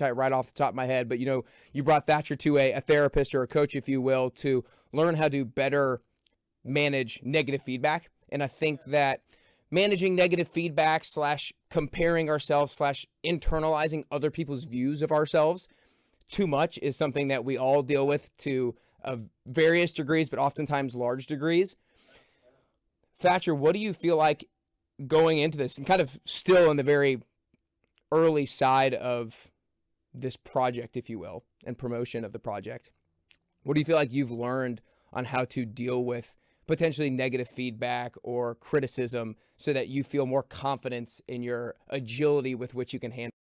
right off the top of my head, but you brought Thatcher to a therapist or a coach, if you will, to learn how to better manage negative feedback. And I think that managing negative feedback / comparing ourselves / internalizing other people's views of ourselves too much is something that we all deal with to various degrees, but oftentimes large degrees. Thatcher, what do you feel like going into this and kind of still in the very early side of this project, if you will, and promotion of the project? What do you feel like you've learned on how to deal with potentially negative feedback or criticism so that you feel more confidence in your agility with which you can handle?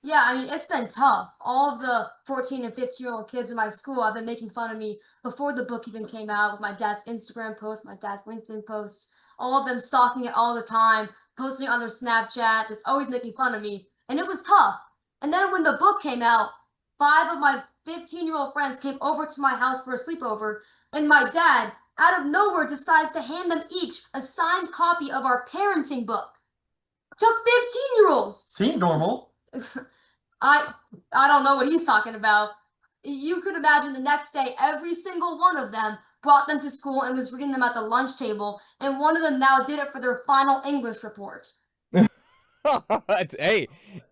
Yeah, I mean, it's been tough. All of the 14 and 15-year-old kids in my school have been making fun of me before the book even came out with my dad's Instagram posts, my dad's LinkedIn posts, all of them stalking it all the time, posting it on their Snapchat, just always making fun of me. And it was tough. And then when the book came out, 5 of my 15-year-old friends came over to my house for a sleepover, and my dad, out of nowhere, decides to hand them each a signed copy of our parenting book to 15-year-olds. Seemed normal. I don't know what he's talking about. You could imagine the next day, every single one of them brought them to school and was reading them at the lunch table, and one of them now did it for their final English report. Hey,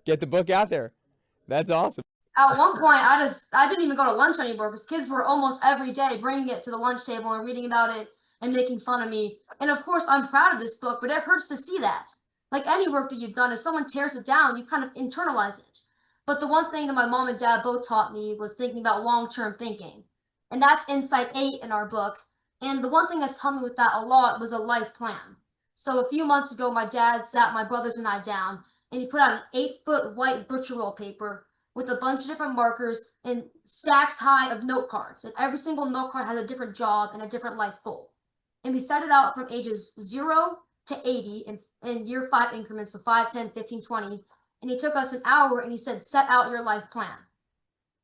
get the book out there. That's awesome. At one point, I didn't even go to lunch anymore because kids were almost every day bringing it to the lunch table and reading about it and making fun of me. And of course, I'm proud of this book, but it hurts to see that. Like any work that you've done, if someone tears it down, you kind of internalize it. But the one thing that my mom and dad both taught me was thinking about long-term thinking. And that's Insight 8 in our book. And the one thing that's helped me with that a lot was a life plan. So a few months ago, my dad sat my brothers and I down, and he put out an 8-foot white butcher roll paper with a bunch of different markers and stacks high of note cards. And every single note card has a different job and a different life goal. And we set it out from ages 0 to 80 in year 5 increments, so 5, 10, 15, 20. And he took us an hour and he said, set out your life plan.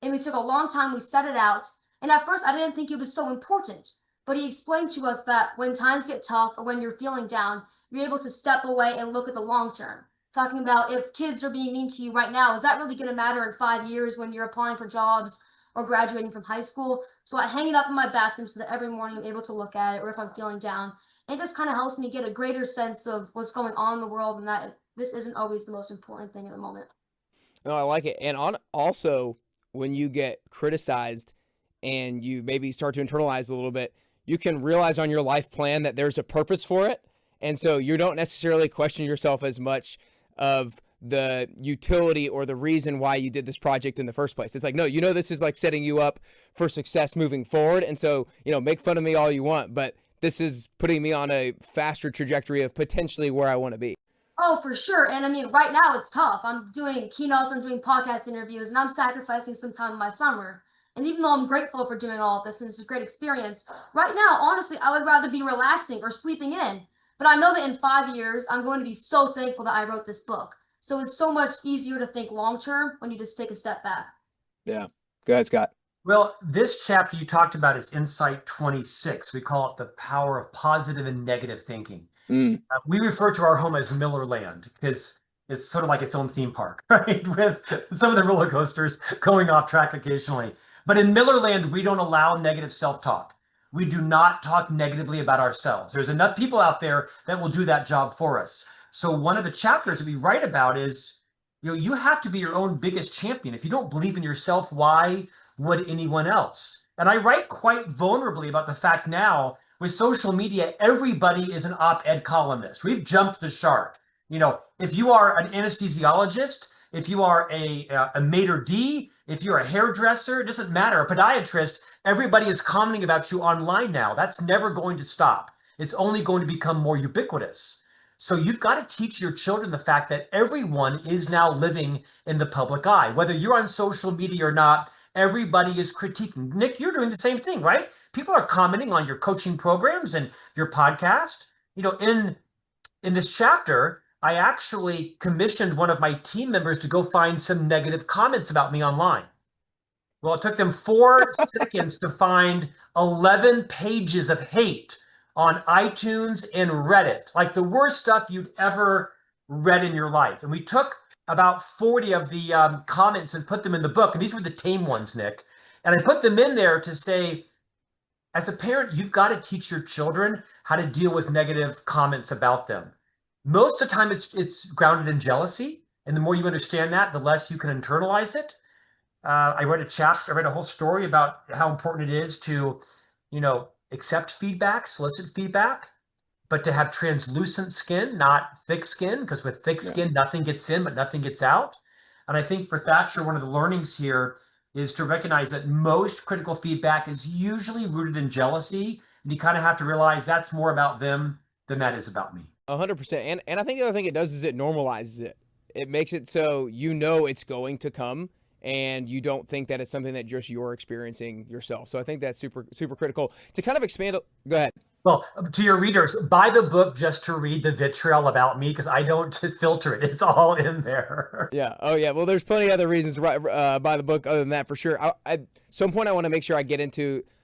And we took a long time, we set it out. And at first I didn't think it was so important, but he explained to us that when times get tough or when you're feeling down, you're able to step away and look at the long term. Talking about if kids are being mean to you right now, is that really going to matter in 5 years when you're applying for jobs or graduating from high school? So I hang it up in my bathroom so that every morning I'm able to look at it, or if I'm feeling down. It just kind of helps me get a greater sense of what's going on in the world, and that this isn't always the most important thing at the moment. No, I like it. And also, when you get criticized and you maybe start to internalize a little bit, you can realize on your life plan that there's a purpose for it. And so you don't necessarily question yourself as much of the utility or the reason why you did this project in the first place. It's like, no, this is like setting you up for success moving forward. And so, make fun of me all you want, but this is putting me on a faster trajectory of potentially where I want to be. Oh, for sure. And I mean, right now it's tough. I'm doing keynotes, I'm doing podcast interviews, and I'm sacrificing some time in my summer. And even though I'm grateful for doing all of this and it's a great experience, right now, honestly, I would rather be relaxing or sleeping in. But I know that in 5 years, I'm going to be so thankful that I wrote this book. So it's so much easier to think long term when you just take a step back. Yeah. Go ahead, Scott. Well, this chapter you talked about is Insight 26. We call it the power of positive and negative thinking. We refer to our home as Miller Land because it's sort of like its own theme park, right? With some of the roller coasters going off track occasionally. But in Miller Land, we don't allow negative self-talk. We do not talk negatively about ourselves. There's enough people out there that will do that job for us. So one of the chapters that we write about is, you have to be your own biggest champion. If you don't believe in yourself, why would anyone else? And I write quite vulnerably about the fact now with social media, everybody is an op-ed columnist. We've jumped the shark. If you are an anesthesiologist, if you are a maitre d', if you're a hairdresser, it doesn't matter, a podiatrist, everybody is commenting about you online now. That's never going to stop. It's only going to become more ubiquitous. So you've got to teach your children the fact that everyone is now living in the public eye. Whether you're on social media or not, everybody is critiquing. Nick, you're doing the same thing, right? People are commenting on your coaching programs and your podcast. In this chapter, I actually commissioned one of my team members to go find some negative comments about me online. Well, it took them 4 seconds to find 11 pages of hate on iTunes and Reddit, like the worst stuff you'd ever read in your life. And we took about 40 of the comments and put them in the book. And these were the tame ones, Nick. And I put them in there to say, as a parent, you've got to teach your children how to deal with negative comments about them. Most of the time, it's grounded in jealousy. And the more you understand that, the less you can internalize it. I read a whole story about how important it is to, accept feedback, solicit feedback, but to have translucent skin, not thick skin, because with thick skin, nothing gets in, but nothing gets out. And I think for Thatcher, one of the learnings here is to recognize that most critical feedback is usually rooted in jealousy. And you kind of have to realize that's more about them than that is about me. 100%. And I think the other thing it does is it normalizes it. It makes it so it's going to come, and you don't think that it's something that just you're experiencing yourself. So I think that's super, super critical. To kind of expand, go ahead. Well, to your readers, buy the book just to read the vitriol about me, because I don't filter it. It's all in there. Yeah. Oh, yeah. Well, there's plenty of other reasons to buy the book other than that, for sure. At some point, I want to make sure I get into